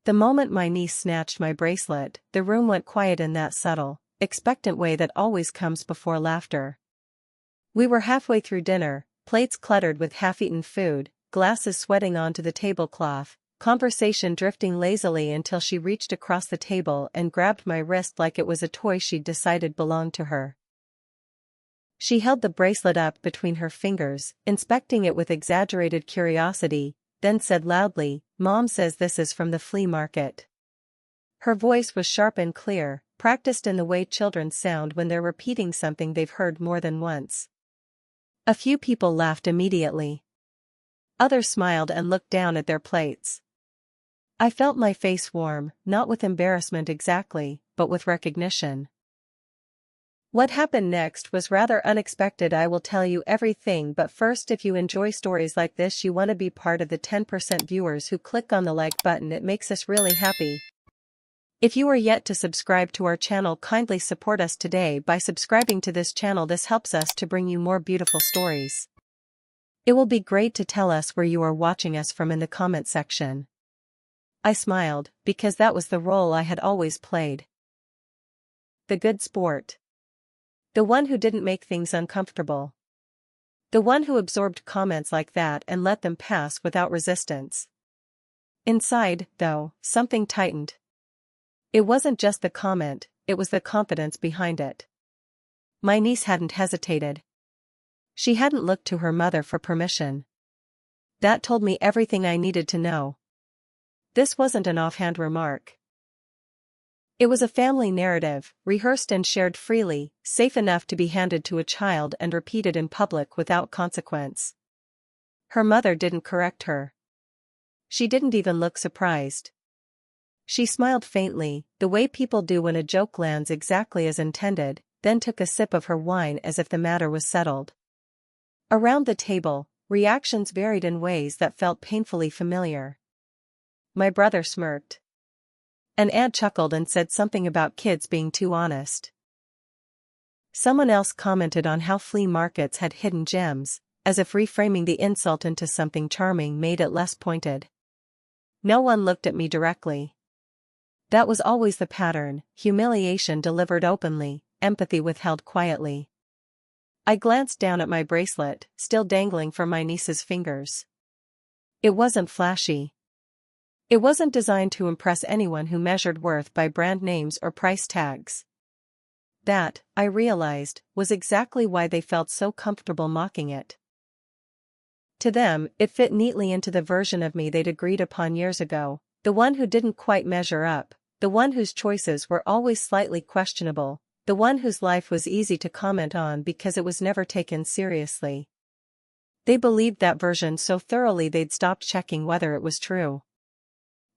The moment my niece snatched my bracelet, the room went quiet in that subtle, expectant way that always comes before laughter. We were halfway through dinner, plates cluttered with half-eaten food, glasses sweating onto the tablecloth, conversation drifting lazily until she reached across the table and grabbed my wrist like it was a toy she'd decided belonged to her. She held the bracelet up between her fingers, inspecting it with exaggerated curiosity, then said loudly, "Mom says this is from the flea market." Her voice was sharp and clear, practiced in the way children sound when they're repeating something they've heard more than once. A few people laughed immediately. Others smiled and looked down at their plates. I felt my face warm, not with embarrassment exactly, but with recognition. What happened next was rather unexpected. I will tell you everything, but first, if you enjoy stories like this, you want to be part of the 10% viewers who click on the like button. It makes us really happy. If you are yet to subscribe to our channel, kindly support us today by subscribing to this channel. This helps us to bring you more beautiful stories. It will be great to tell us where you are watching us from in the comment section. I smiled, because that was the role I had always played. The good sport. The one who didn't make things uncomfortable. The one who absorbed comments like that and let them pass without resistance. Inside, though, something tightened. It wasn't just the comment, it was the confidence behind it. My niece hadn't hesitated. She hadn't looked to her mother for permission. That told me everything I needed to know. This wasn't an offhand remark. It was a family narrative, rehearsed and shared freely, safe enough to be handed to a child and repeated in public without consequence. Her mother didn't correct her. She didn't even look surprised. She smiled faintly, the way people do when a joke lands exactly as intended, then took a sip of her wine as if the matter was settled. Around the table, reactions varied in ways that felt painfully familiar. My brother smirked. An aunt chuckled and said something about kids being too honest. Someone else commented on how flea markets had hidden gems, as if reframing the insult into something charming made it less pointed. No one looked at me directly. That was always the pattern: humiliation delivered openly, empathy withheld quietly. I glanced down at my bracelet, still dangling from my niece's fingers. It wasn't flashy. It wasn't designed to impress anyone who measured worth by brand names or price tags. That, I realized, was exactly why they felt so comfortable mocking it. To them, it fit neatly into the version of me they'd agreed upon years ago, the one who didn't quite measure up, the one whose choices were always slightly questionable, the one whose life was easy to comment on because it was never taken seriously. They believed that version so thoroughly they'd stopped checking whether it was true.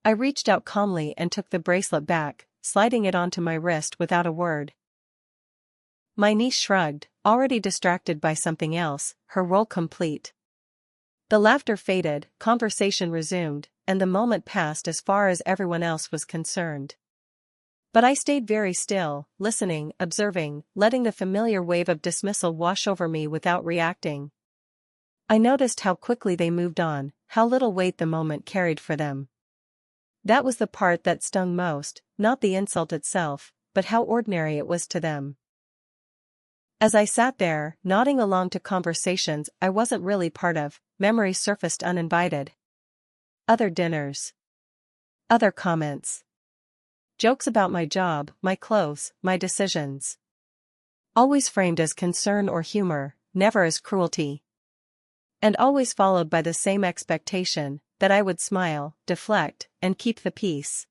I reached out calmly and took the bracelet back, sliding it onto my wrist without a word. My niece shrugged, already distracted by something else, her role complete. The laughter faded, conversation resumed, and the moment passed as far as everyone else was concerned. But I stayed very still, listening, observing, letting the familiar wave of dismissal wash over me without reacting. I noticed how quickly they moved on, how little weight the moment carried for them. That was the part that stung most, not the insult itself, but how ordinary it was to them. As I sat there, nodding along to conversations I wasn't really part of, memories surfaced uninvited. Other dinners. Other comments. Jokes about my job, my clothes, my decisions. Always framed as concern or humor, never as cruelty. And always followed by the same expectation, that I would smile, deflect, and keep the peace.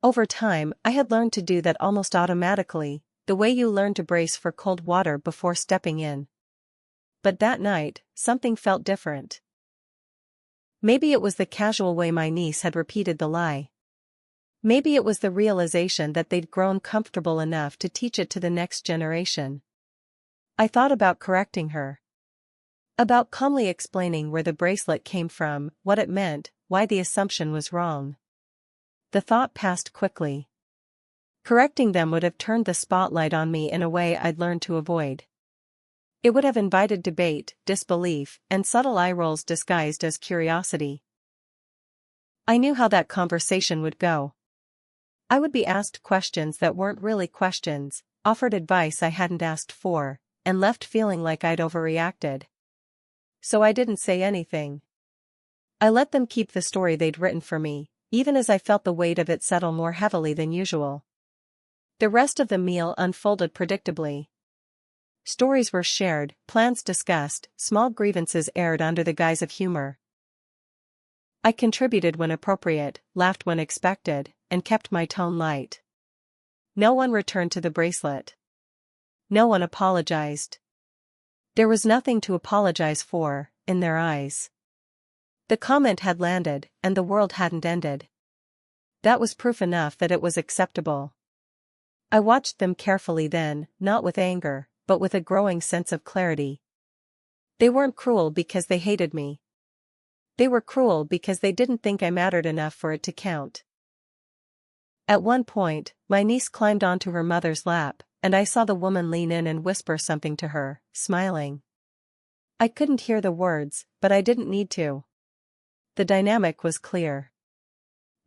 Over time, I had learned to do that almost automatically, the way you learn to brace for cold water before stepping in. But that night, something felt different. Maybe it was the casual way my niece had repeated the lie. Maybe it was the realization that they'd grown comfortable enough to teach it to the next generation. I thought about correcting her. About calmly explaining where the bracelet came from, what it meant, why the assumption was wrong. The thought passed quickly. Correcting them would have turned the spotlight on me in a way I'd learned to avoid. It would have invited debate, disbelief, and subtle eye rolls disguised as curiosity. I knew how that conversation would go. I would be asked questions that weren't really questions, offered advice I hadn't asked for, and left feeling like I'd overreacted. So I didn't say anything. I let them keep the story they'd written for me, even as I felt the weight of it settle more heavily than usual. The rest of the meal unfolded predictably. Stories were shared, plans discussed, small grievances aired under the guise of humor. I contributed when appropriate, laughed when expected, and kept my tone light. No one returned to the bracelet. No one apologized. There was nothing to apologize for, in their eyes. The comment had landed, and the world hadn't ended. That was proof enough that it was acceptable. I watched them carefully then, not with anger, but with a growing sense of clarity. They weren't cruel because they hated me. They were cruel because they didn't think I mattered enough for it to count. At one point, my niece climbed onto her mother's lap, and I saw the woman lean in and whisper something to her, smiling. I couldn't hear the words, but I didn't need to. The dynamic was clear.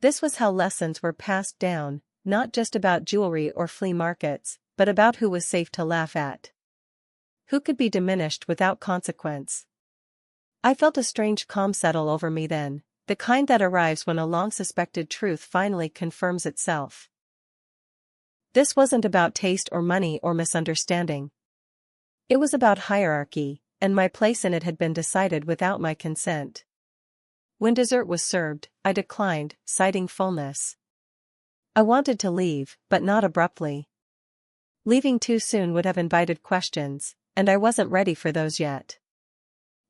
This was how lessons were passed down, not just about jewelry or flea markets, but about who was safe to laugh at. Who could be diminished without consequence. I felt a strange calm settle over me then, the kind that arrives when a long-suspected truth finally confirms itself. This wasn't about taste or money or misunderstanding. It was about hierarchy, and my place in it had been decided without my consent. When dessert was served, I declined, citing fullness. I wanted to leave, but not abruptly. Leaving too soon would have invited questions, and I wasn't ready for those yet.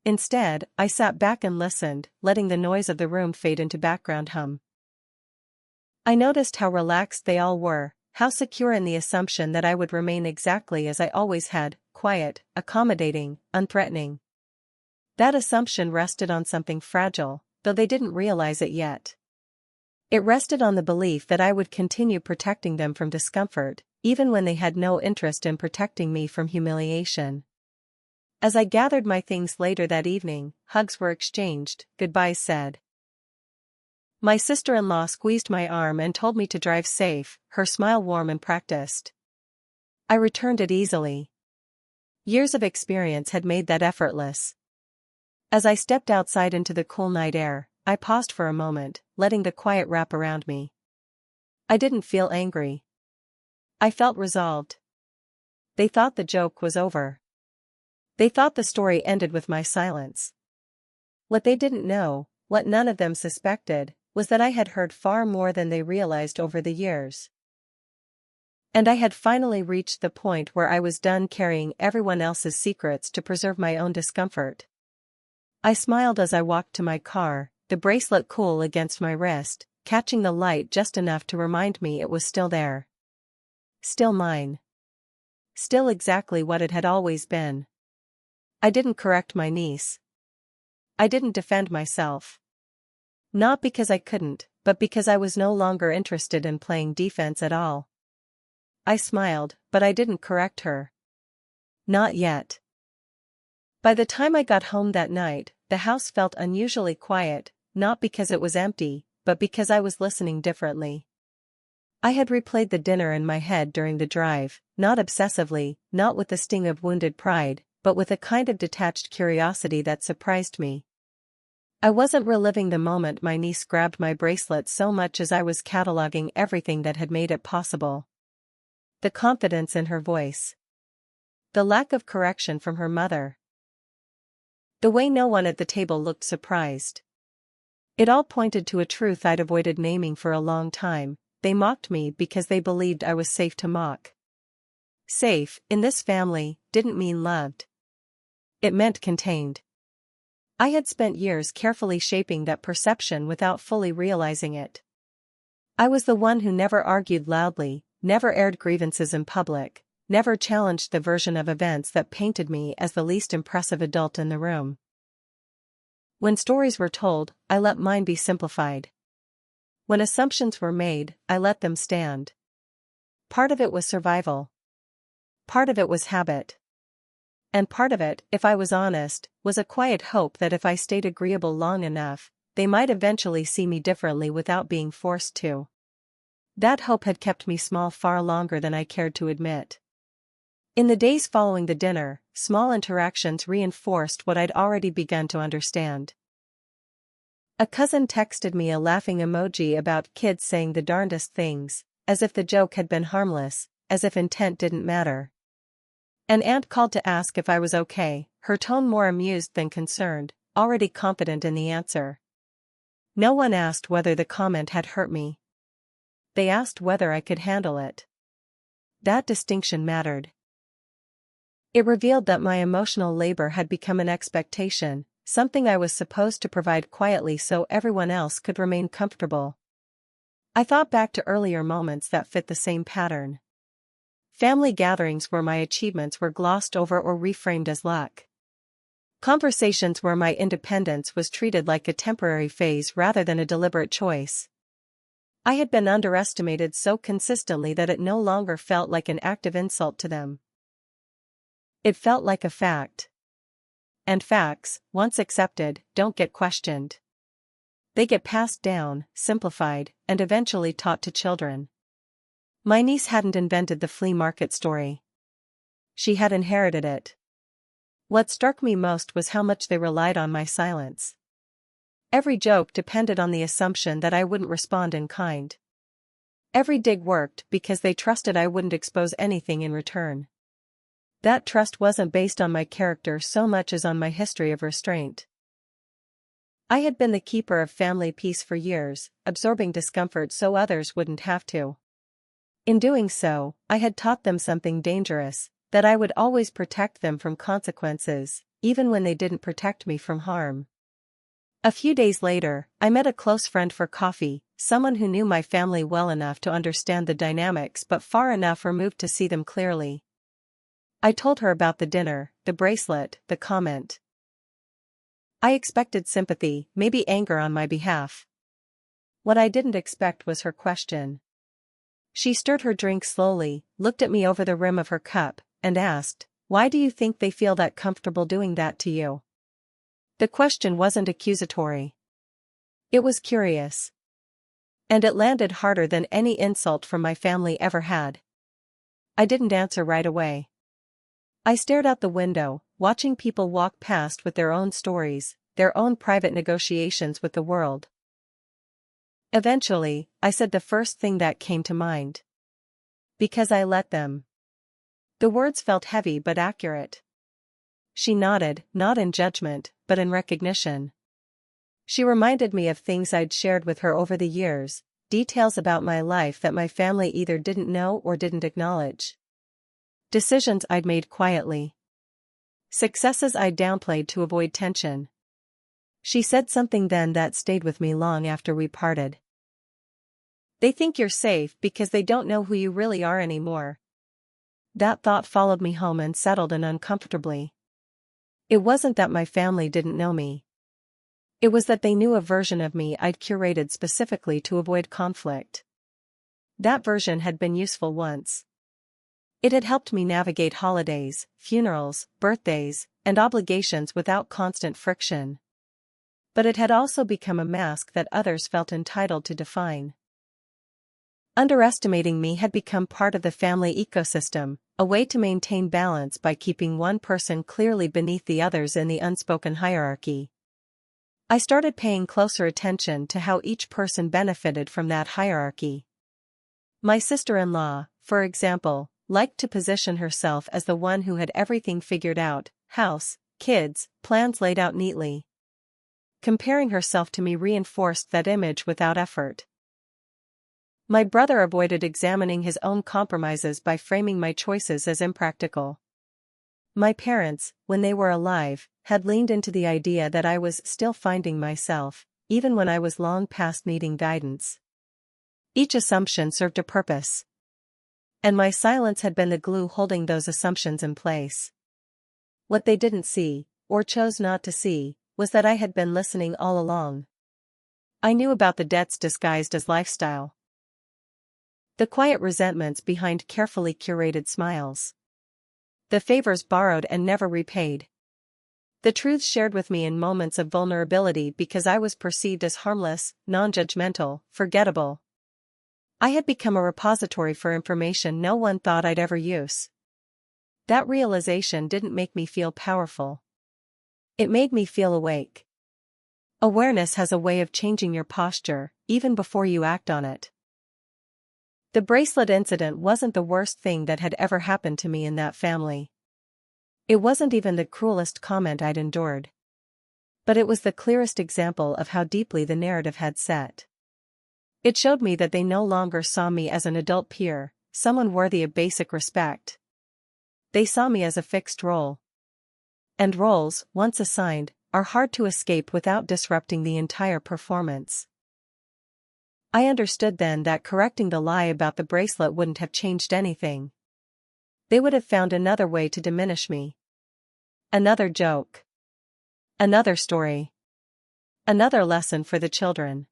Instead, I sat back and listened, letting the noise of the room fade into background hum. I noticed how relaxed they all were, how secure in the assumption that I would remain exactly as I always had, quiet, accommodating, unthreatening. That assumption rested on something fragile, though they didn't realize it yet. It rested on the belief that I would continue protecting them from discomfort, even when they had no interest in protecting me from humiliation. As I gathered my things later that evening, hugs were exchanged, goodbyes said. My sister-in-law squeezed my arm and told me to drive safe, her smile warm and practiced. I returned it easily. Years of experience had made that effortless. As I stepped outside into the cool night air, I paused for a moment, letting the quiet wrap around me. I didn't feel angry. I felt resolved. They thought the joke was over. They thought the story ended with my silence. What they didn't know, what none of them suspected, was that I had heard far more than they realized over the years. And I had finally reached the point where I was done carrying everyone else's secrets to preserve my own discomfort. I smiled as I walked to my car, the bracelet cool against my wrist, catching the light just enough to remind me it was still there. Still mine. Still exactly what it had always been. I didn't correct my niece. I didn't defend myself. Not because I couldn't, but because I was no longer interested in playing defense at all. I smiled, but I didn't correct her. Not yet. By the time I got home that night, the house felt unusually quiet, not because it was empty, but because I was listening differently. I had replayed the dinner in my head during the drive, not obsessively, not with the sting of wounded pride, but with a kind of detached curiosity that surprised me. I wasn't reliving the moment my niece grabbed my bracelet so much as I was cataloging everything that had made it possible. The confidence in her voice. The lack of correction from her mother. The way no one at the table looked surprised. It all pointed to a truth I'd avoided naming for a long time. They mocked me because they believed I was safe to mock. Safe, in this family, didn't mean loved. It meant contained. I had spent years carefully shaping that perception without fully realizing it. I was the one who never argued loudly, never aired grievances in public, never challenged the version of events that painted me as the least impressive adult in the room. When stories were told, I let mine be simplified. When assumptions were made, I let them stand. Part of it was survival. Part of it was habit. And part of it, if I was honest, was a quiet hope that if I stayed agreeable long enough, they might eventually see me differently without being forced to. That hope had kept me small far longer than I cared to admit. In the days following the dinner, small interactions reinforced what I'd already begun to understand. A cousin texted me a laughing emoji about kids saying the darndest things, as if the joke had been harmless, as if intent didn't matter. An aunt called to ask if I was okay, her tone more amused than concerned, already confident in the answer. No one asked whether the comment had hurt me. They asked whether I could handle it. That distinction mattered. It revealed that my emotional labor had become an expectation, something I was supposed to provide quietly so everyone else could remain comfortable. I thought back to earlier moments that fit the same pattern. Family gatherings where my achievements were glossed over or reframed as luck. Conversations where my independence was treated like a temporary phase rather than a deliberate choice. I had been underestimated so consistently that it no longer felt like an active insult to them. It felt like a fact. And facts, once accepted, don't get questioned. They get passed down, simplified, and eventually taught to children. My niece hadn't invented the flea market story. She had inherited it. What struck me most was how much they relied on my silence. Every joke depended on the assumption that I wouldn't respond in kind. Every dig worked because they trusted I wouldn't expose anything in return. That trust wasn't based on my character so much as on my history of restraint. I had been the keeper of family peace for years, absorbing discomfort so others wouldn't have to. In doing so, I had taught them something dangerous, that I would always protect them from consequences, even when they didn't protect me from harm. A few days later, I met a close friend for coffee, someone who knew my family well enough to understand the dynamics but far enough removed to see them clearly. I told her about the dinner, the bracelet, the comment. I expected sympathy, maybe anger on my behalf. What I didn't expect was her question. She stirred her drink slowly, looked at me over the rim of her cup, and asked, "Why do you think they feel that comfortable doing that to you?" The question wasn't accusatory. It was curious. And it landed harder than any insult from my family ever had. I didn't answer right away. I stared out the window, watching people walk past with their own stories, their own private negotiations with the world. Eventually, I said the first thing that came to mind. Because I let them. The words felt heavy but accurate. She nodded, not in judgment, but in recognition. She reminded me of things I'd shared with her over the years, details about my life that my family either didn't know or didn't acknowledge. Decisions I'd made quietly. Successes I'd downplayed to avoid tension. She said something then that stayed with me long after we parted. They think you're safe because they don't know who you really are anymore. That thought followed me home and settled in uncomfortably. It wasn't that my family didn't know me. It was that they knew a version of me I'd curated specifically to avoid conflict. That version had been useful once. It had helped me navigate holidays, funerals, birthdays, and obligations without constant friction. But it had also become a mask that others felt entitled to define. Underestimating me had become part of the family ecosystem, a way to maintain balance by keeping one person clearly beneath the others in the unspoken hierarchy. I started paying closer attention to how each person benefited from that hierarchy. My sister-in-law, for example, liked to position herself as the one who had everything figured out, house, kids, plans laid out neatly. Comparing herself to me reinforced that image without effort. My brother avoided examining his own compromises by framing my choices as impractical. My parents, when they were alive, had leaned into the idea that I was still finding myself, even when I was long past needing guidance. Each assumption served a purpose. And my silence had been the glue holding those assumptions in place. What they didn't see, or chose not to see, was that I had been listening all along. I knew about the debts disguised as lifestyle. The quiet resentments behind carefully curated smiles. The favors borrowed and never repaid. The truth shared with me in moments of vulnerability because I was perceived as harmless, non-judgmental, forgettable. I had become a repository for information no one thought I'd ever use. That realization didn't make me feel powerful. It made me feel awake. Awareness has a way of changing your posture, even before you act on it. The bracelet incident wasn't the worst thing that had ever happened to me in that family. It wasn't even the cruelest comment I'd endured. But it was the clearest example of how deeply the narrative had set. It showed me that they no longer saw me as an adult peer, someone worthy of basic respect. They saw me as a fixed role. And roles, once assigned, are hard to escape without disrupting the entire performance. I understood then that correcting the lie about the bracelet wouldn't have changed anything. They would have found another way to diminish me. Another joke. Another story. Another lesson for the children.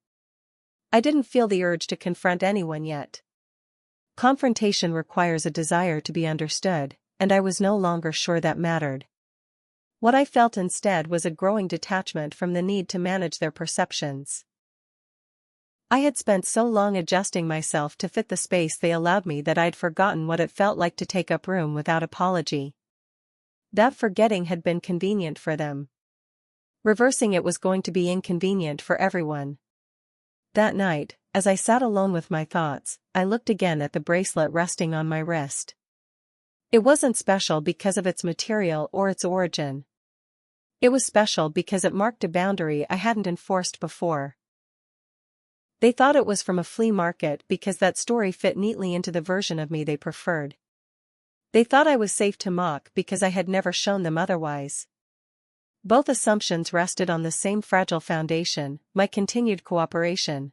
I didn't feel the urge to confront anyone yet. Confrontation requires a desire to be understood, and I was no longer sure that mattered. What I felt instead was a growing detachment from the need to manage their perceptions. I had spent so long adjusting myself to fit the space they allowed me that I'd forgotten what it felt like to take up room without apology. That forgetting had been convenient for them. Reversing it was going to be inconvenient for everyone. That night, as I sat alone with my thoughts, I looked again at the bracelet resting on my wrist. It wasn't special because of its material or its origin. It was special because it marked a boundary I hadn't enforced before. They thought it was from a flea market because that story fit neatly into the version of me they preferred. They thought I was safe to mock because I had never shown them otherwise. Both assumptions rested on the same fragile foundation, my continued cooperation.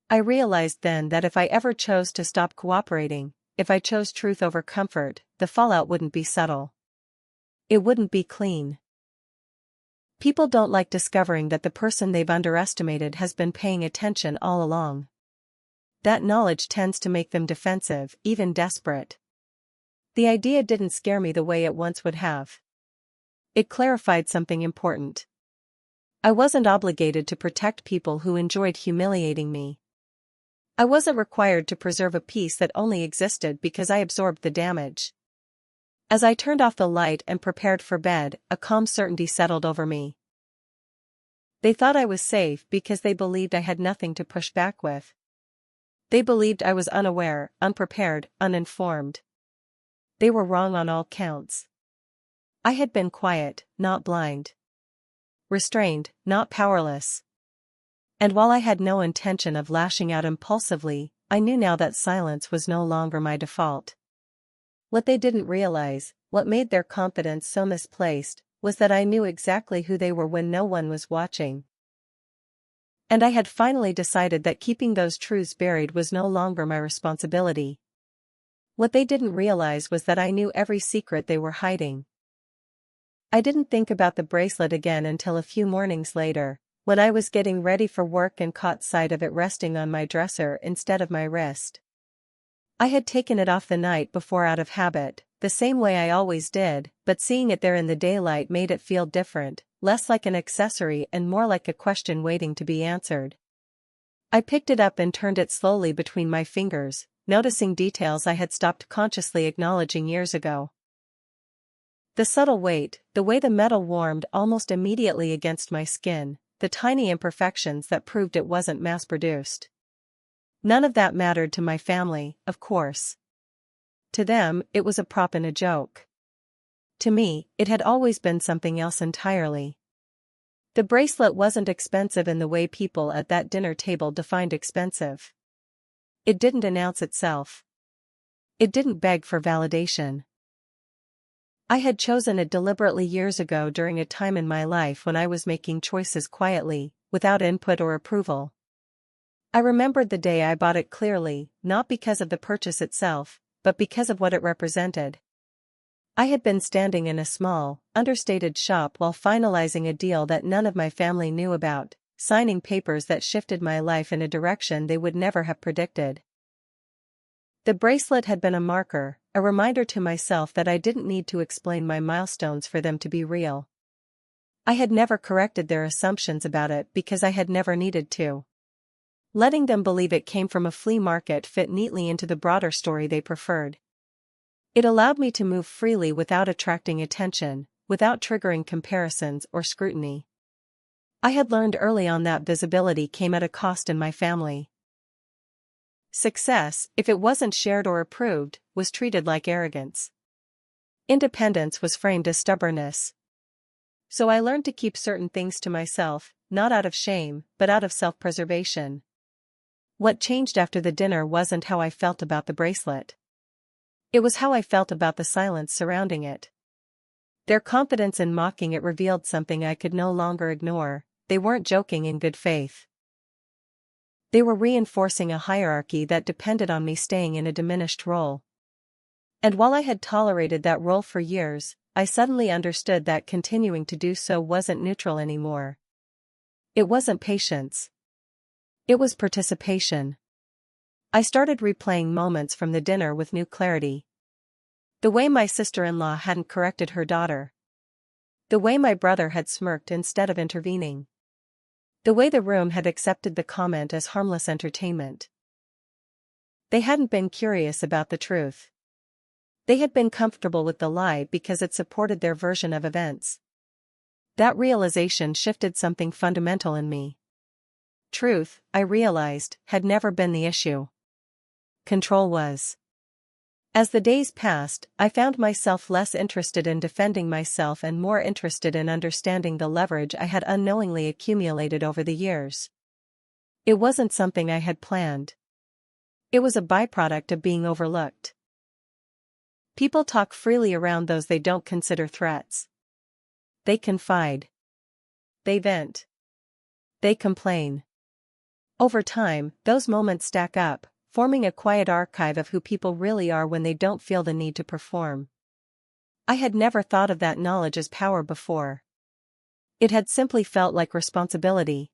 I realized then that if I ever chose to stop cooperating, if I chose truth over comfort, the fallout wouldn't be subtle. It wouldn't be clean. People don't like discovering that the person they've underestimated has been paying attention all along. That knowledge tends to make them defensive, even desperate. The idea didn't scare me the way it once would have. It clarified something important. I wasn't obligated to protect people who enjoyed humiliating me. I wasn't required to preserve a peace that only existed because I absorbed the damage. As I turned off the light and prepared for bed, a calm certainty settled over me. They thought I was safe because they believed I had nothing to push back with. They believed I was unaware, unprepared, uninformed. They were wrong on all counts. I had been quiet, not blind. Restrained, not powerless. And while I had no intention of lashing out impulsively, I knew now that silence was no longer my default. What they didn't realize, what made their confidence so misplaced, was that I knew exactly who they were when no one was watching. And I had finally decided that keeping those truths buried was no longer my responsibility. What they didn't realize was that I knew every secret they were hiding. I didn't think about the bracelet again until a few mornings later, when I was getting ready for work and caught sight of it resting on my dresser instead of my wrist. I had taken it off the night before out of habit, the same way I always did, but seeing it there in the daylight made it feel different, less like an accessory and more like a question waiting to be answered. I picked it up and turned it slowly between my fingers, noticing details I had stopped consciously acknowledging years ago. The subtle weight, the way the metal warmed almost immediately against my skin, the tiny imperfections that proved it wasn't mass-produced. None of that mattered to my family, of course. To them, it was a prop and a joke. To me, it had always been something else entirely. The bracelet wasn't expensive in the way people at that dinner table defined expensive. It didn't announce itself. It didn't beg for validation. I had chosen it deliberately years ago during a time in my life when I was making choices quietly, without input or approval. I remembered the day I bought it clearly, not because of the purchase itself, but because of what it represented. I had been standing in a small, understated shop while finalizing a deal that none of my family knew about, signing papers that shifted my life in a direction they would never have predicted. The bracelet had been a marker, a reminder to myself that I didn't need to explain my milestones for them to be real. I had never corrected their assumptions about it because I had never needed to. Letting them believe it came from a flea market fit neatly into the broader story they preferred. It allowed me to move freely without attracting attention, without triggering comparisons or scrutiny. I had learned early on that visibility came at a cost in my family. Success, if it wasn't shared or approved, was treated like arrogance. Independence was framed as stubbornness. So I learned to keep certain things to myself, not out of shame, but out of self-preservation. What changed after the dinner wasn't how I felt about the bracelet. It was how I felt about the silence surrounding it. Their confidence in mocking it revealed something I could no longer ignore. They weren't joking in good faith. They were reinforcing a hierarchy that depended on me staying in a diminished role. And while I had tolerated that role for years, I suddenly understood that continuing to do so wasn't neutral anymore. It wasn't patience. It was participation. I started replaying moments from the dinner with new clarity. The way my sister-in-law hadn't corrected her daughter. The way my brother had smirked instead of intervening. The way the room had accepted the comment as harmless entertainment. They hadn't been curious about the truth. They had been comfortable with the lie because it supported their version of events. That realization shifted something fundamental in me. Truth, I realized, had never been the issue. Control was. As the days passed, I found myself less interested in defending myself and more interested in understanding the leverage I had unknowingly accumulated over the years. It wasn't something I had planned. It was a byproduct of being overlooked. People talk freely around those they don't consider threats. They confide. They vent. They complain. Over time, those moments stack up, forming a quiet archive of who people really are when they don't feel the need to perform. I had never thought of that knowledge as power before. It had simply felt like responsibility.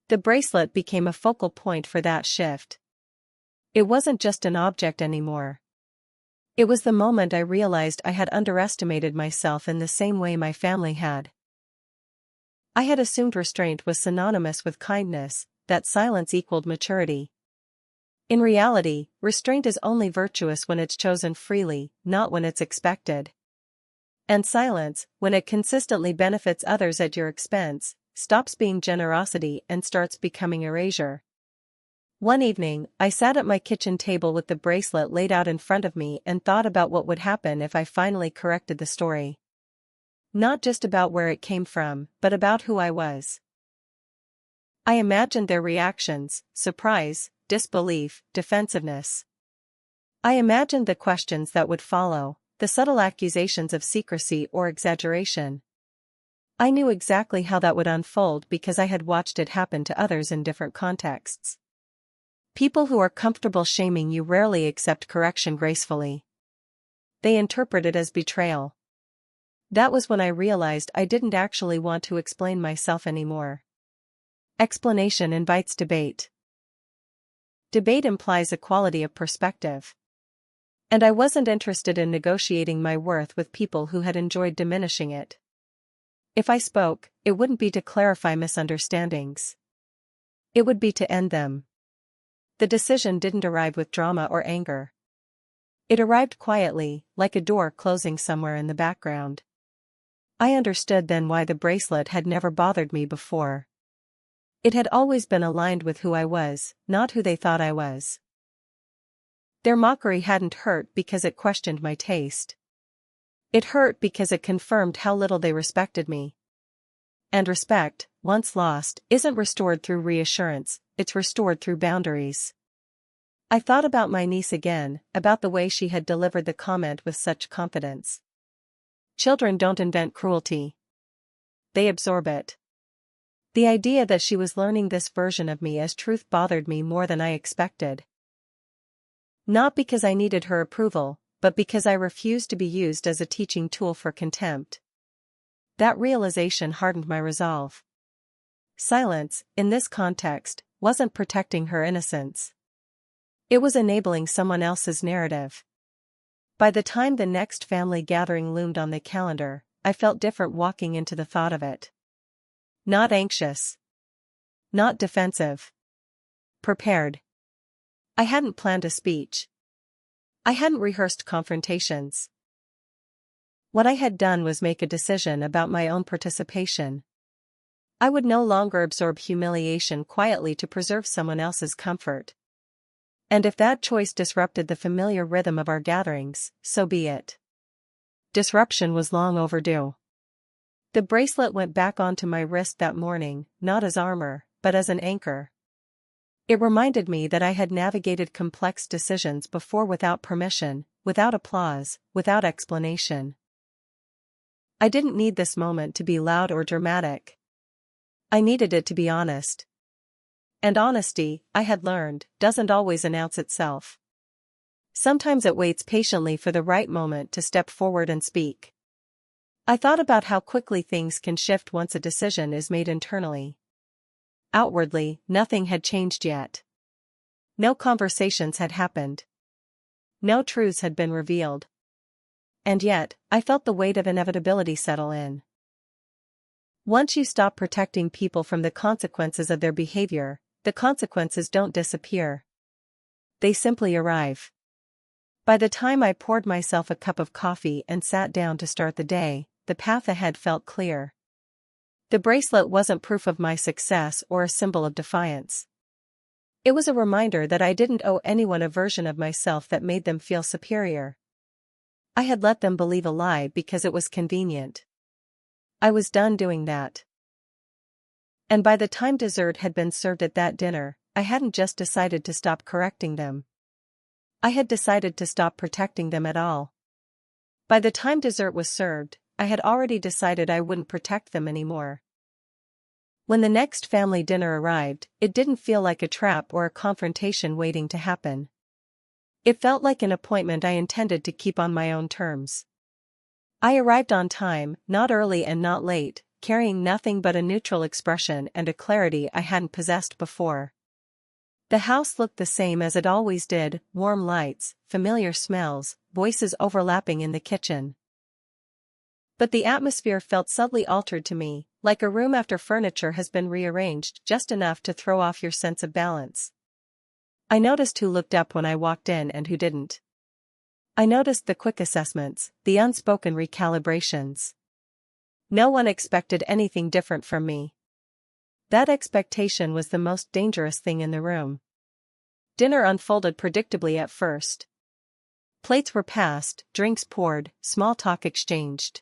The bracelet became a focal point for that shift. It wasn't just an object anymore. It was the moment I realized I had underestimated myself in the same way my family had. I had assumed restraint was synonymous with kindness, that silence equaled maturity. In reality, restraint is only virtuous when it's chosen freely, not when it's expected. And silence, when it consistently benefits others at your expense, stops being generosity and starts becoming erasure. One evening, I sat at my kitchen table with the bracelet laid out in front of me and thought about what would happen if I finally corrected the story. Not just about where it came from, but about who I was. I imagined their reactions: surprise, disbelief, defensiveness. I imagined the questions that would follow, the subtle accusations of secrecy or exaggeration. I knew exactly how that would unfold because I had watched it happen to others in different contexts. People who are comfortable shaming you rarely accept correction gracefully. They interpret it as betrayal. That was when I realized I didn't actually want to explain myself anymore. Explanation invites debate. Debate implies equality of perspective. And I wasn't interested in negotiating my worth with people who had enjoyed diminishing it. If I spoke, it wouldn't be to clarify misunderstandings. It would be to end them. The decision didn't arrive with drama or anger. It arrived quietly, like a door closing somewhere in the background. I understood then why the bracelet had never bothered me before. It had always been aligned with who I was, not who they thought I was. Their mockery hadn't hurt because it questioned my taste. It hurt because it confirmed how little they respected me. And respect, once lost, isn't restored through reassurance, it's restored through boundaries. I thought about my niece again, about the way she had delivered the comment with such confidence. Children don't invent cruelty. They absorb it. The idea that she was learning this version of me as truth bothered me more than I expected. Not because I needed her approval, but because I refused to be used as a teaching tool for contempt. That realization hardened my resolve. Silence, in this context, wasn't protecting her innocence. It was enabling someone else's narrative. By the time the next family gathering loomed on the calendar, I felt different walking into the thought of it. Not anxious. Not defensive. Prepared. I hadn't planned a speech. I hadn't rehearsed confrontations. What I had done was make a decision about my own participation. I would no longer absorb humiliation quietly to preserve someone else's comfort. And if that choice disrupted the familiar rhythm of our gatherings, so be it. Disruption was long overdue. The bracelet went back onto my wrist that morning, not as armor, but as an anchor. It reminded me that I had navigated complex decisions before without permission, without applause, without explanation. I didn't need this moment to be loud or dramatic. I needed it to be honest. And honesty, I had learned, doesn't always announce itself. Sometimes it waits patiently for the right moment to step forward and speak. I thought about how quickly things can shift once a decision is made internally. Outwardly, nothing had changed yet. No conversations had happened. No truths had been revealed. And yet, I felt the weight of inevitability settle in. Once you stop protecting people from the consequences of their behavior, the consequences don't disappear. They simply arrive. By the time I poured myself a cup of coffee and sat down to start the day, the path ahead felt clear. The bracelet wasn't proof of my success or a symbol of defiance. It was a reminder that I didn't owe anyone a version of myself that made them feel superior. I had let them believe a lie because it was convenient. I was done doing that. And by the time dessert had been served at that dinner, I hadn't just decided to stop correcting them. I had decided to stop protecting them at all. By the time dessert was served, I had already decided I wouldn't protect them anymore. When the next family dinner arrived, it didn't feel like a trap or a confrontation waiting to happen. It felt like an appointment I intended to keep on my own terms. I arrived on time, not early and not late, carrying nothing but a neutral expression and a clarity I hadn't possessed before. The house looked the same as it always did, warm lights, familiar smells, voices overlapping in the kitchen. But the atmosphere felt subtly altered to me, like a room after furniture has been rearranged just enough to throw off your sense of balance. I noticed who looked up when I walked in and who didn't. I noticed the quick assessments, the unspoken recalibrations. No one expected anything different from me. That expectation was the most dangerous thing in the room. Dinner unfolded predictably at first. Plates were passed, drinks poured, small talk exchanged.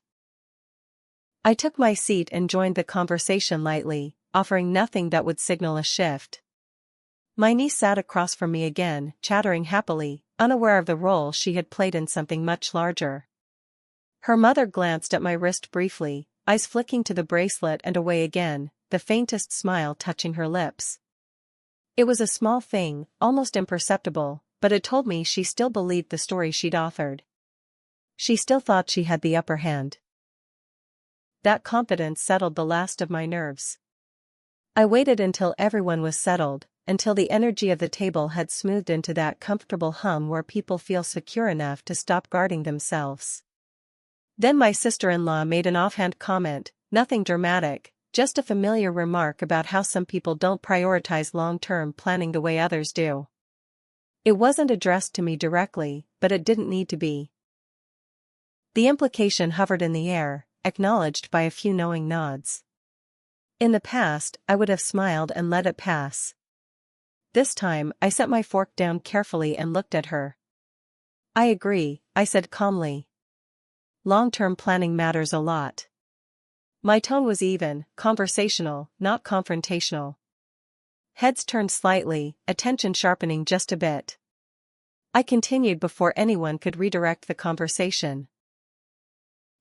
I took my seat and joined the conversation lightly, offering nothing that would signal a shift. My niece sat across from me again, chattering happily, unaware of the role she had played in something much larger. Her mother glanced at my wrist briefly, eyes flicking to the bracelet and away again, the faintest smile touching her lips. It was a small thing, almost imperceptible, but it told me she still believed the story she'd authored. She still thought she had the upper hand. That confidence settled the last of my nerves. I waited until everyone was settled, until the energy of the table had smoothed into that comfortable hum where people feel secure enough to stop guarding themselves. Then my sister-in-law made an offhand comment, nothing dramatic, just a familiar remark about how some people don't prioritize long-term planning the way others do. It wasn't addressed to me directly, but it didn't need to be. The implication hovered in the air, acknowledged by a few knowing nods. In the past, I would have smiled and let it pass. This time, I set my fork down carefully and looked at her. I agree, I said calmly. Long-term planning matters a lot. My tone was even, conversational, not confrontational. Heads turned slightly, attention sharpening just a bit. I continued before anyone could redirect the conversation.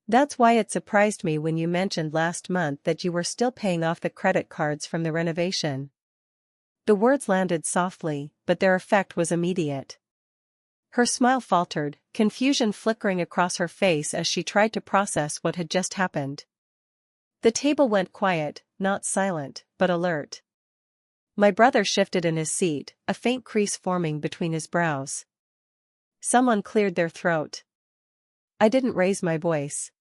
That's why it surprised me when you mentioned last month that you were still paying off the credit cards from the renovation. The words landed softly, but their effect was immediate. Her smile faltered, confusion flickering across her face as she tried to process what had just happened. The table went quiet, not silent, but alert. My brother shifted in his seat, a faint crease forming between his brows. Someone cleared their throat. I didn't raise my voice.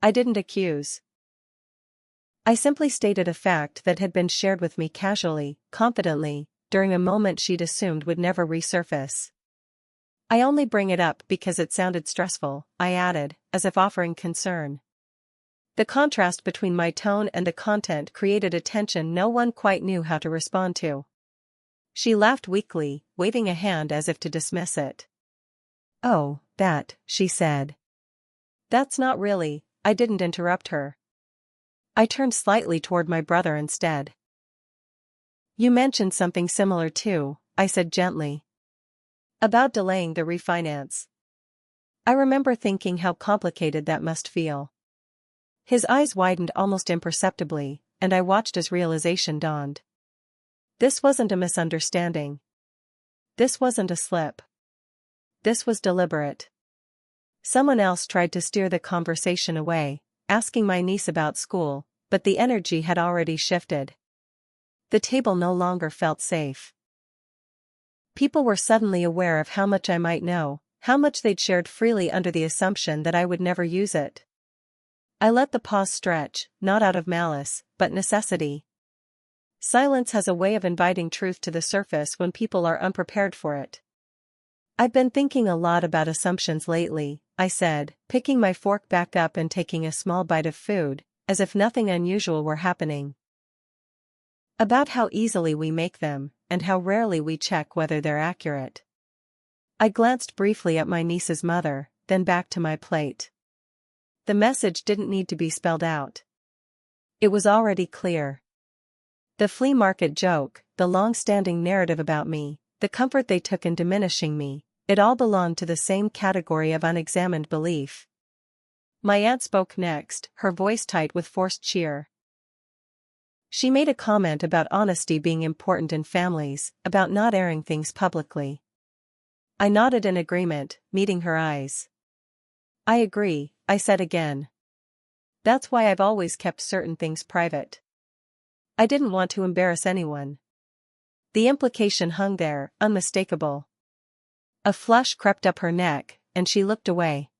I didn't accuse. I simply stated a fact that had been shared with me casually, confidently, during a moment she'd assumed would never resurface. I only bring it up because it sounded stressful, I added, as if offering concern. The contrast between my tone and the content created a tension no one quite knew how to respond to. She laughed weakly, waving a hand as if to dismiss it. "Oh, that," she said. "That's not really," I didn't interrupt her. I turned slightly toward my brother instead. "You mentioned something similar too," I said gently. "About delaying the refinance. I remember thinking how complicated that must feel." His eyes widened almost imperceptibly, and I watched as realization dawned. This wasn't a misunderstanding. This wasn't a slip. This was deliberate. Someone else tried to steer the conversation away, asking my niece about school, but the energy had already shifted. The table no longer felt safe. People were suddenly aware of how much I might know, how much they'd shared freely under the assumption that I would never use it. I let the pause stretch, not out of malice, but necessity. Silence has a way of inviting truth to the surface when people are unprepared for it. "I've been thinking a lot about assumptions lately," I said, picking my fork back up and taking a small bite of food, as if nothing unusual were happening. "About how easily we make them, and how rarely we check whether they're accurate." I glanced briefly at my niece's mother, then back to my plate. The message didn't need to be spelled out. It was already clear. The flea market joke, the long-standing narrative about me, the comfort they took in diminishing me, it all belonged to the same category of unexamined belief. My aunt spoke next, her voice tight with forced cheer. She made a comment about honesty being important in families, about not airing things publicly. I nodded in agreement, meeting her eyes. "I agree," I said again. "That's why I've always kept certain things private. I didn't want to embarrass anyone." The implication hung there, unmistakable. A flush crept up her neck, and she looked away.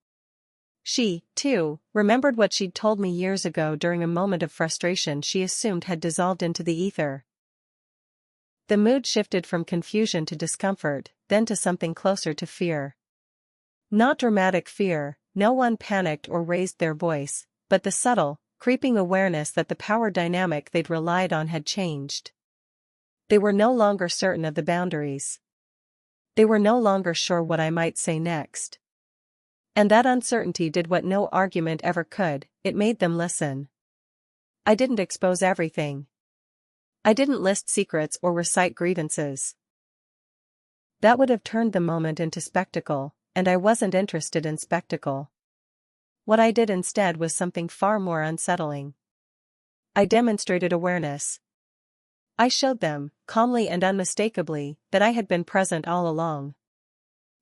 She, too, remembered what she'd told me years ago during a moment of frustration she assumed had dissolved into the ether. The mood shifted from confusion to discomfort, then to something closer to fear. Not dramatic fear, no one panicked or raised their voice, but the subtle, creeping awareness that the power dynamic they'd relied on had changed. They were no longer certain of the boundaries. They were no longer sure what I might say next. And that uncertainty did what no argument ever could, it made them listen. I didn't expose everything. I didn't list secrets or recite grievances. That would have turned the moment into spectacle, and I wasn't interested in spectacle. What I did instead was something far more unsettling. I demonstrated awareness. I showed them, calmly and unmistakably, that I had been present all along.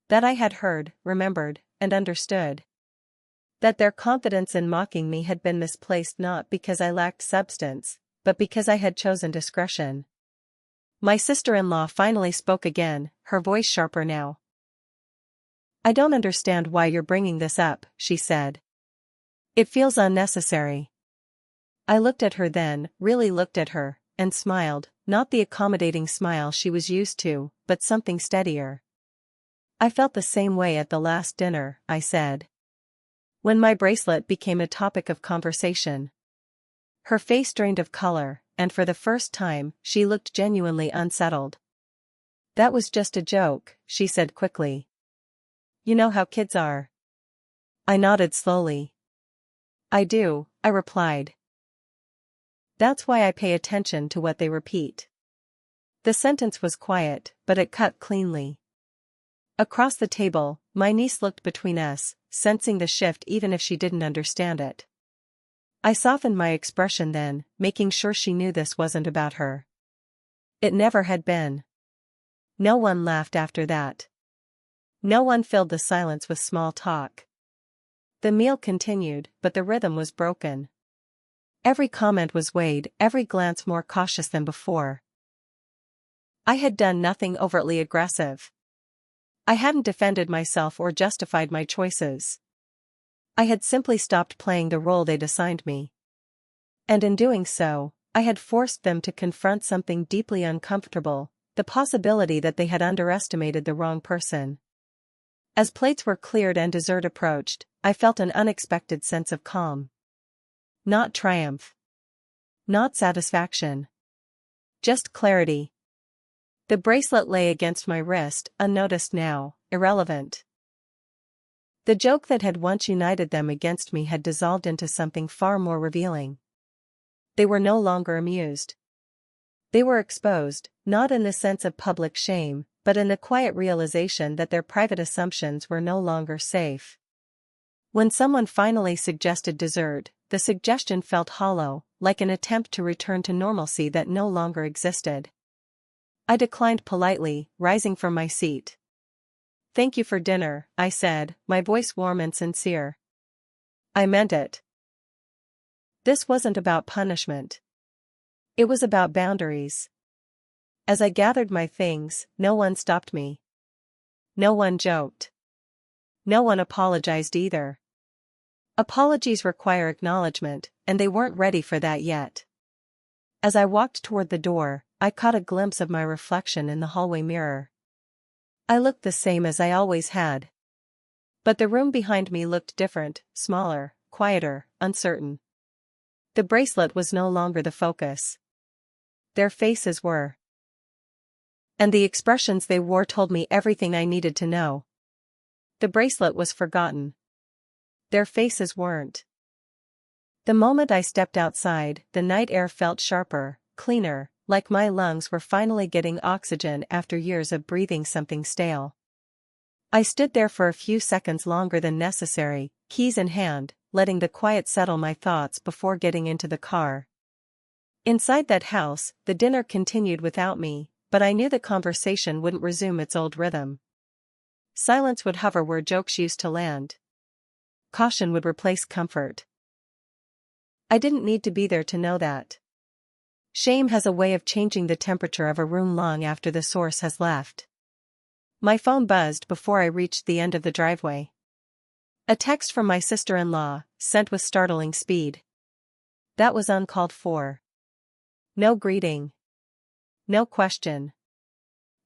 That I had heard, remembered, and understood. That their confidence in mocking me had been misplaced not because I lacked substance, but because I had chosen discretion. My sister-in-law finally spoke again, her voice sharper now. "I don't understand why you're bringing this up," she said. "It feels unnecessary." I looked at her then, really looked at her, and smiled, not the accommodating smile she was used to, but something steadier. "I felt the same way at the last dinner," I said. "When my bracelet became a topic of conversation." Her face drained of color, and for the first time, she looked genuinely unsettled. "That was just a joke," she said quickly. "You know how kids are." I nodded slowly. "I do," I replied. "That's why I pay attention to what they repeat." The sentence was quiet, but it cut cleanly. Across the table, my niece looked between us, sensing the shift even if she didn't understand it. I softened my expression then, making sure she knew this wasn't about her. It never had been. No one laughed after that. No one filled the silence with small talk. The meal continued, but the rhythm was broken. Every comment was weighed, every glance more cautious than before. I had done nothing overtly aggressive. I hadn't defended myself or justified my choices. I had simply stopped playing the role they'd assigned me. And in doing so, I had forced them to confront something deeply uncomfortable, the possibility that they had underestimated the wrong person. As plates were cleared and dessert approached, I felt an unexpected sense of calm. Not triumph. Not satisfaction. Just clarity. The bracelet lay against my wrist, unnoticed now, irrelevant. The joke that had once united them against me had dissolved into something far more revealing. They were no longer amused. They were exposed, not in the sense of public shame, but in the quiet realization that their private assumptions were no longer safe. When someone finally suggested dessert, the suggestion felt hollow, like an attempt to return to normalcy that no longer existed. I declined politely, rising from my seat. "Thank you for dinner," I said, my voice warm and sincere. I meant it. This wasn't about punishment. It was about boundaries. As I gathered my things, no one stopped me. No one joked. No one apologized either. Apologies require acknowledgement, and they weren't ready for that yet. As I walked toward the door, I caught a glimpse of my reflection in the hallway mirror. I looked the same as I always had. But the room behind me looked different, smaller, quieter, uncertain. The bracelet was no longer the focus. Their faces were. And the expressions they wore told me everything I needed to know. The bracelet was forgotten. Their faces weren't. The moment I stepped outside, the night air felt sharper, cleaner, like my lungs were finally getting oxygen after years of breathing something stale. I stood there for a few seconds longer than necessary, keys in hand, letting the quiet settle my thoughts before getting into the car. Inside that house, the dinner continued without me, but I knew the conversation wouldn't resume its old rhythm. Silence would hover where jokes used to land. Caution would replace comfort. I didn't need to be there to know that. Shame has a way of changing the temperature of a room long after the source has left. My phone buzzed before I reached the end of the driveway. A text from my sister-in-law, sent with startling speed. That was uncalled for. No greeting. No question.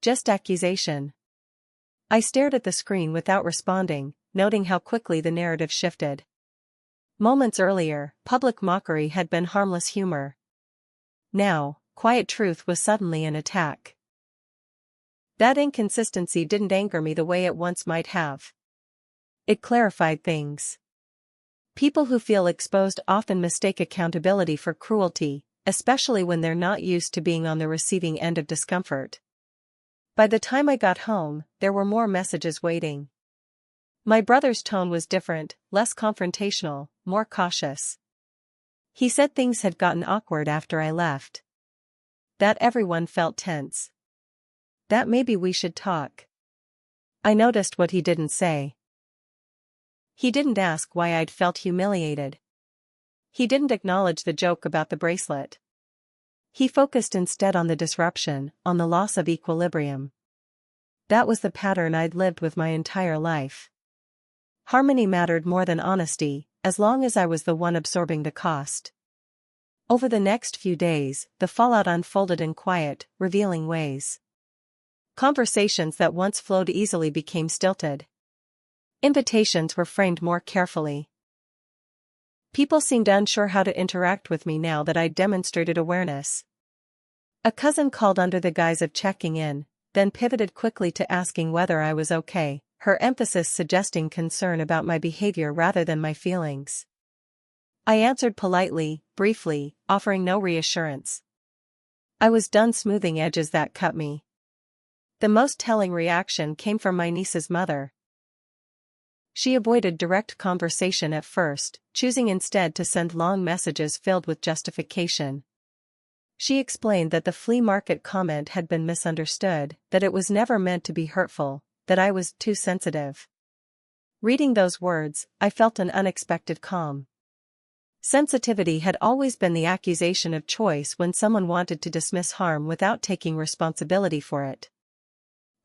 Just accusation. I stared at the screen without responding, noting how quickly the narrative shifted. Moments earlier, public mockery had been harmless humor. Now, quiet truth was suddenly an attack. That inconsistency didn't anger me the way it once might have. It clarified things. People who feel exposed often mistake accountability for cruelty, especially when they're not used to being on the receiving end of discomfort. By the time I got home, there were more messages waiting. My brother's tone was different, less confrontational, more cautious. He said things had gotten awkward after I left. That everyone felt tense. That maybe we should talk. I noticed what he didn't say. He didn't ask why I'd felt humiliated. He didn't acknowledge the joke about the bracelet. He focused instead on the disruption, on the loss of equilibrium. That was the pattern I'd lived with my entire life. Harmony mattered more than honesty, as long as I was the one absorbing the cost. Over the next few days, the fallout unfolded in quiet, revealing ways. Conversations that once flowed easily became stilted. Invitations were framed more carefully. People seemed unsure how to interact with me now that I'd demonstrated awareness. A cousin called under the guise of checking in, then pivoted quickly to asking whether I was okay, her emphasis suggesting concern about my behavior rather than my feelings. I answered politely, briefly, offering no reassurance. I was done smoothing edges that cut me. The most telling reaction came from my niece's mother. She avoided direct conversation at first, choosing instead to send long messages filled with justification. She explained that the flea market comment had been misunderstood, that it was never meant to be hurtful, that I was too sensitive. Reading those words, I felt an unexpected calm. Sensitivity had always been the accusation of choice when someone wanted to dismiss harm without taking responsibility for it.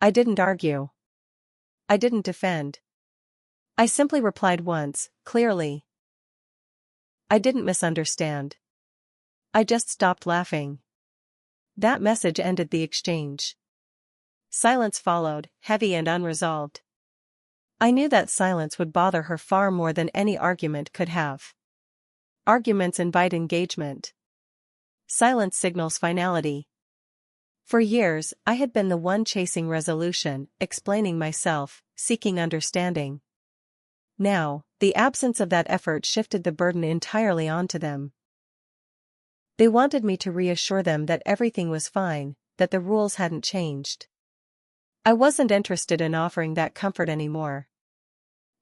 I didn't argue. I didn't defend. I simply replied once, clearly. I didn't misunderstand. I just stopped laughing. That message ended the exchange. Silence followed, heavy and unresolved. I knew that silence would bother her far more than any argument could have. Arguments invite engagement. Silence signals finality. For years, I had been the one chasing resolution, explaining myself, seeking understanding. Now, the absence of that effort shifted the burden entirely onto them. They wanted me to reassure them that everything was fine, that the rules hadn't changed. I wasn't interested in offering that comfort anymore.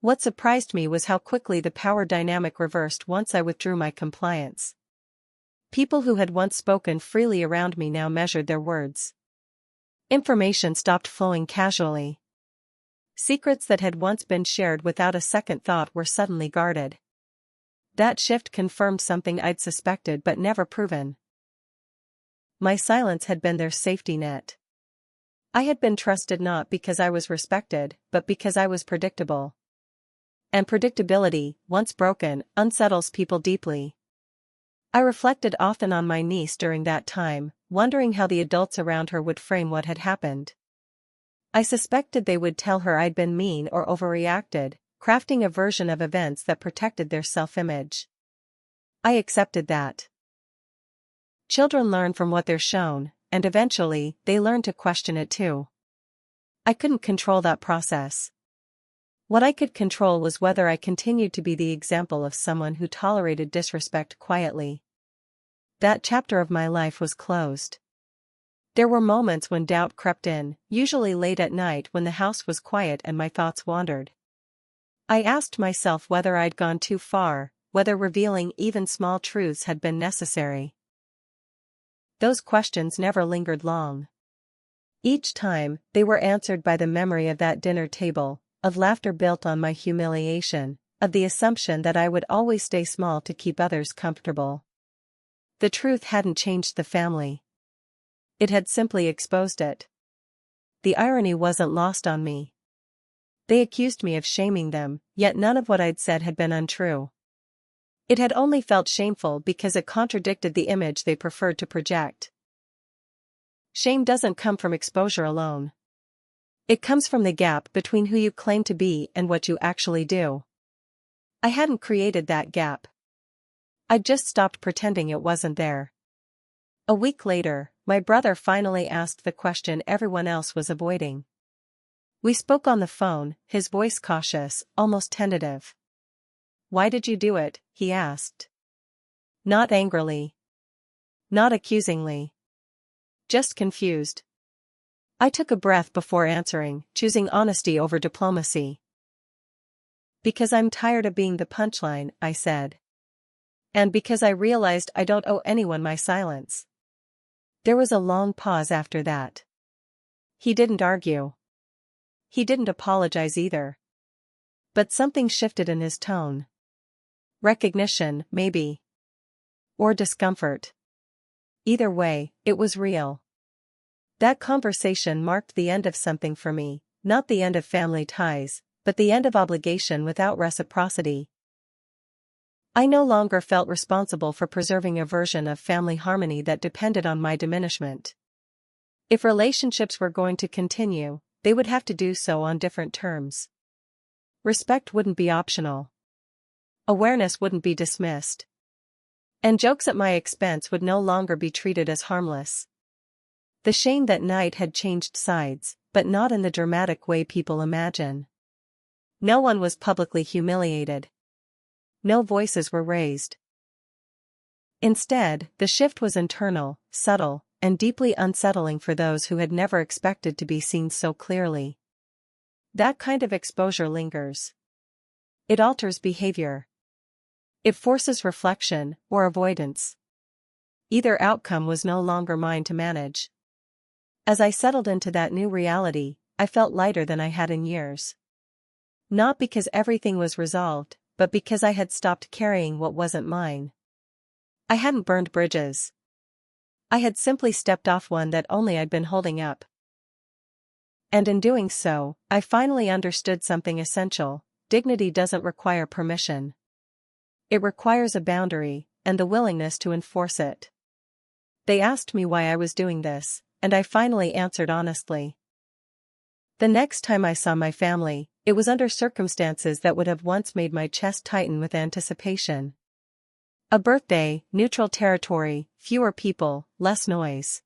What surprised me was how quickly the power dynamic reversed once I withdrew my compliance. People who had once spoken freely around me now measured their words. Information stopped flowing casually. Secrets that had once been shared without a second thought were suddenly guarded. That shift confirmed something I'd suspected but never proven. My silence had been their safety net. I had been trusted not because I was respected, but because I was predictable. And predictability, once broken, unsettles people deeply. I reflected often on my niece during that time, wondering how the adults around her would frame what had happened. I suspected they would tell her I'd been mean or overreacted, crafting a version of events that protected their self-image. I accepted that. Children learn from what they're shown, and eventually, they learn to question it too. I couldn't control that process. What I could control was whether I continued to be the example of someone who tolerated disrespect quietly. That chapter of my life was closed. There were moments when doubt crept in, usually late at night when the house was quiet and my thoughts wandered. I asked myself whether I'd gone too far, whether revealing even small truths had been necessary. Those questions never lingered long. Each time, they were answered by the memory of that dinner table, of laughter built on my humiliation, of the assumption that I would always stay small to keep others comfortable. The truth hadn't changed the family. It had simply exposed it. The irony wasn't lost on me. They accused me of shaming them, yet none of what I'd said had been untrue. It had only felt shameful because it contradicted the image they preferred to project. Shame doesn't come from exposure alone. It comes from the gap between who you claim to be and what you actually do. I hadn't created that gap. I'd just stopped pretending it wasn't there. A week later, my brother finally asked the question everyone else was avoiding. We spoke on the phone, his voice cautious, almost tentative. "Why did you do it?" he asked. Not angrily. Not accusingly. Just confused. I took a breath before answering, choosing honesty over diplomacy. "Because I'm tired of being the punchline," I said. "And because I realized I don't owe anyone my silence." There was a long pause after that. He didn't argue. He didn't apologize either. But something shifted in his tone. Recognition, maybe. Or discomfort. Either way, it was real. That conversation marked the end of something for me, not the end of family ties, but the end of obligation without reciprocity. I no longer felt responsible for preserving a version of family harmony that depended on my diminishment. If relationships were going to continue, they would have to do so on different terms. Respect wouldn't be optional. Awareness wouldn't be dismissed. And jokes at my expense would no longer be treated as harmless. The shame that night had changed sides, but not in the dramatic way people imagine. No one was publicly humiliated. No voices were raised. Instead, the shift was internal, subtle, and deeply unsettling for those who had never expected to be seen so clearly. That kind of exposure lingers. It alters behavior. It forces reflection, or avoidance. Either outcome was no longer mine to manage. As I settled into that new reality, I felt lighter than I had in years. Not because everything was resolved, but because I had stopped carrying what wasn't mine. I hadn't burned bridges. I had simply stepped off one that only I'd been holding up. And in doing so, I finally understood something essential. dignity doesn't require permission. It requires a boundary, and the willingness to enforce it. They asked me why I was doing this, and I finally answered honestly. The next time I saw my family, it was under circumstances that would have once made my chest tighten with anticipation. A birthday, neutral territory, fewer people, less noise.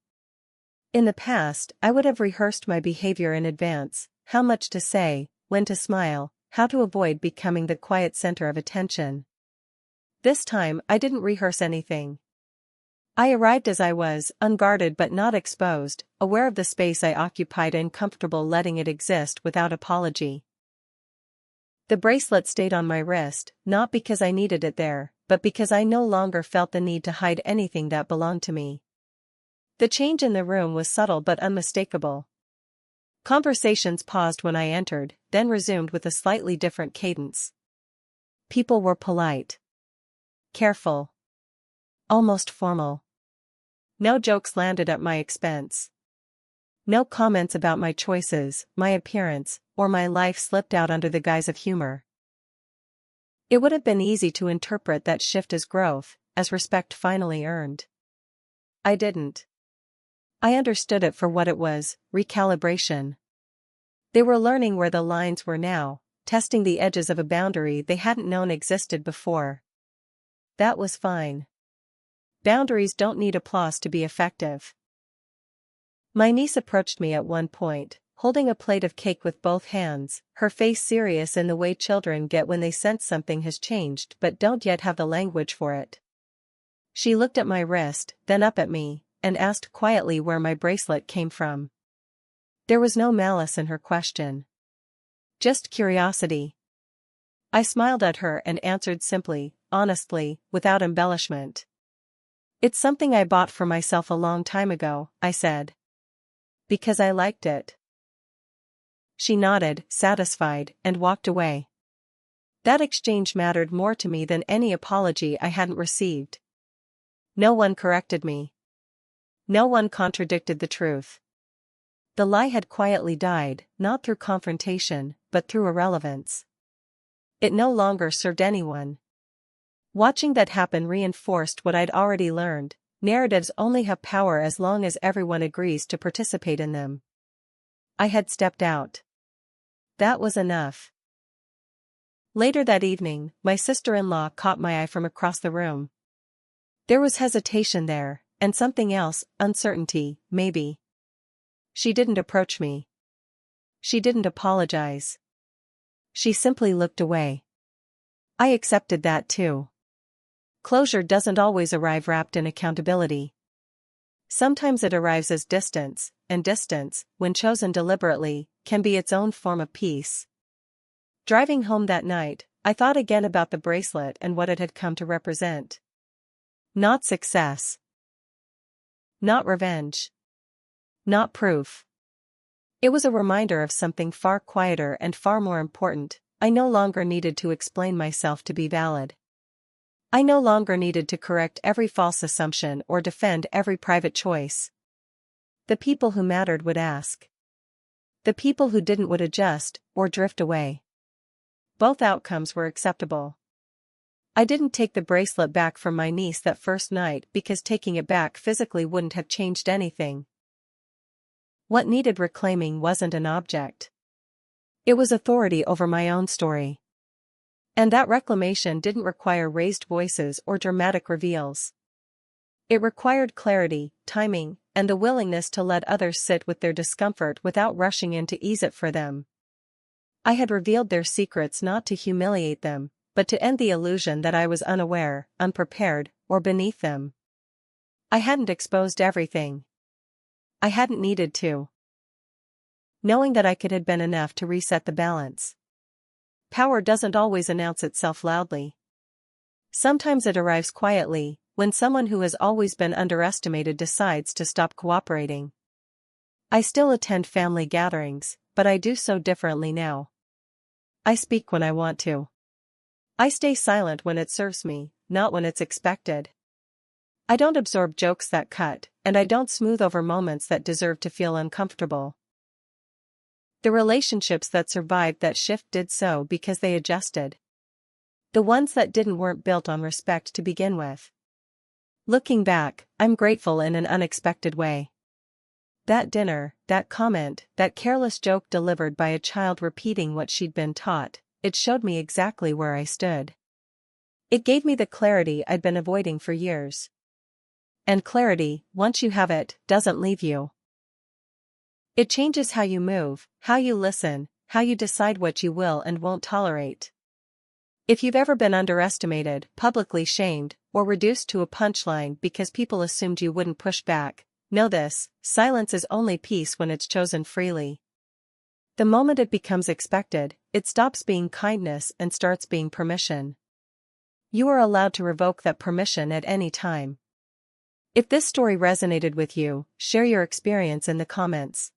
In the past, I would have rehearsed my behavior in advance, how much to say, when to smile, how to avoid becoming the quiet center of attention. This time, I didn't rehearse anything. I arrived as I was, unguarded but not exposed, aware of the space I occupied and comfortable letting it exist without apology. The bracelet stayed on my wrist, not because I needed it there, but because I no longer felt the need to hide anything that belonged to me. The change in the room was subtle but unmistakable. Conversations paused when I entered, then resumed with a slightly different cadence. People were polite. Careful. Almost formal. No jokes landed at my expense. No comments about my choices, my appearance, or my life slipped out under the guise of humor. It would have been easy to interpret that shift as growth, as respect finally earned. I didn't. I understood it for what it was, recalibration. They were learning where the lines were now, testing the edges of a boundary they hadn't known existed before. That was fine. Boundaries don't need applause to be effective. My niece approached me at one point, holding a plate of cake with both hands, her face serious in the way children get when they sense something has changed but don't yet have the language for it. She looked at my wrist, then up at me, and asked quietly where my bracelet came from. There was no malice in her question. Just curiosity. I smiled at her and answered simply, honestly, without embellishment. It's something I bought for myself a long time ago, I said. Because I liked it. She nodded, satisfied, and walked away. That exchange mattered more to me than any apology I hadn't received. No one corrected me. No one contradicted the truth. The lie had quietly died, not through confrontation, but through irrelevance. It no longer served anyone. Watching that happen reinforced what I'd already learned: narratives only have power as long as everyone agrees to participate in them. I had stepped out. That was enough. Later that evening, my sister-in-law caught my eye from across the room. There was hesitation there, and something else, uncertainty, maybe. She didn't approach me. She didn't apologize. She simply looked away. I accepted that too. Closure doesn't always arrive wrapped in accountability. Sometimes it arrives as distance, and distance, when chosen deliberately, can be its own form of peace. Driving home that night, I thought again about the bracelet and what it had come to represent. Not success. Not revenge. Not proof. It was a reminder of something far quieter and far more important. I no longer needed to explain myself to be valid. I no longer needed to correct every false assumption or defend every private choice. The people who mattered would ask. The people who didn't would adjust, or drift away. Both outcomes were acceptable. I didn't take the bracelet back from my niece that first night because taking it back physically wouldn't have changed anything. What needed reclaiming wasn't an object. It was authority over my own story. And that reclamation didn't require raised voices or dramatic reveals. It required clarity, timing, and the willingness to let others sit with their discomfort without rushing in to ease it for them. I had revealed their secrets not to humiliate them, but to end the illusion that I was unaware, unprepared, or beneath them. I hadn't exposed everything. I hadn't needed to. Knowing that I could had been enough to reset the balance. Power doesn't always announce itself loudly. Sometimes it arrives quietly, when someone who has always been underestimated decides to stop cooperating. I still attend family gatherings, but I do so differently now. I speak when I want to. I stay silent when it serves me, not when it's expected. I don't absorb jokes that cut, and I don't smooth over moments that deserve to feel uncomfortable. The relationships that survived that shift did so because they adjusted. The ones that didn't weren't built on respect to begin with. Looking back, I'm grateful in an unexpected way. That dinner, that comment, that careless joke delivered by a child repeating what she'd been taught, it showed me exactly where I stood. It gave me the clarity I'd been avoiding for years. And clarity, once you have it, doesn't leave you. It changes how you move, how you listen, how you decide what you will and won't tolerate. If you've ever been underestimated, publicly shamed, or reduced to a punchline because people assumed you wouldn't push back, know this: silence is only peace when it's chosen freely. The moment it becomes expected, it stops being kindness and starts being permission. You are allowed to revoke that permission at any time. If this story resonated with you, share your experience in the comments.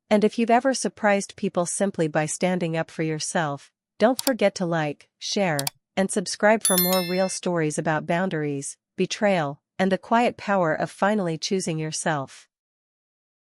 And if you've ever surprised people simply by standing up for yourself, don't forget to like, share, and subscribe for more real stories about boundaries, betrayal, and the quiet power of finally choosing yourself.